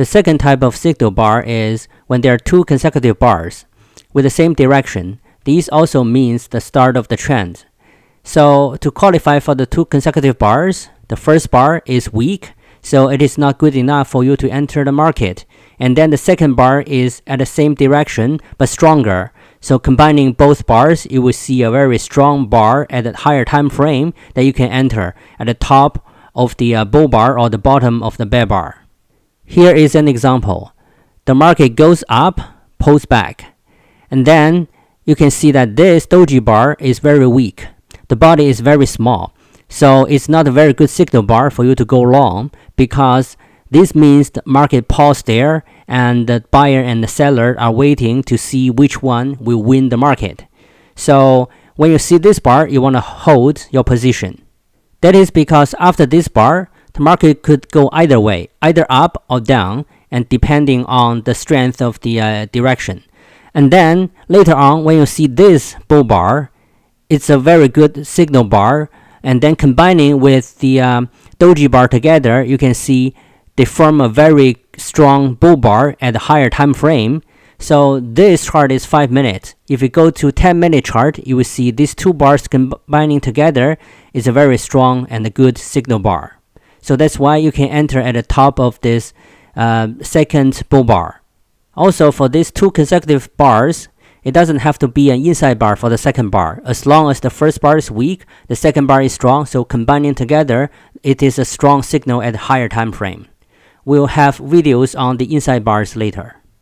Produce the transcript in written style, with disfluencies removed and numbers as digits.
The second type of signal bar is when there are two consecutive bars with the same direction. This also means the start of the trend. So to qualify for the two consecutive bars, the first bar is weak, so it is not good enough for you to enter the market. And then the second bar is at the same direction but stronger. So combining both bars, you will see a very strong bar at a higher time frame that you can enter at the top of the bull bar or the bottom of the bear bar. Here is an example. The market goes up, pulls back, and then you can see that this doji bar is very weak. The body is very small, so it's not a very good signal bar for you to go long, because this means the market paused there and the buyer and the seller are waiting to see which one will win the market. So when you see this bar, you want to hold your position. That is because after this bar, the market could go either way, either up or down, and depending on the strength of the direction. And then later on, when you see this bull bar, it's a very good signal bar. And then combining with the doji bar together, you can see they form a very strong bull bar at a higher time frame. So this chart is 5 minutes. If you go to 10-minute chart, you will see these two bars combining together is a very strong and a good signal bar. So that's why you can enter at the top of this second bull bar. Also, for these two consecutive bars, it doesn't have to be an inside bar for the second bar. As long as the first bar is weak, the second bar is strong, so combining together, it is a strong signal at a higher time frame. We'll have videos on the inside bars later.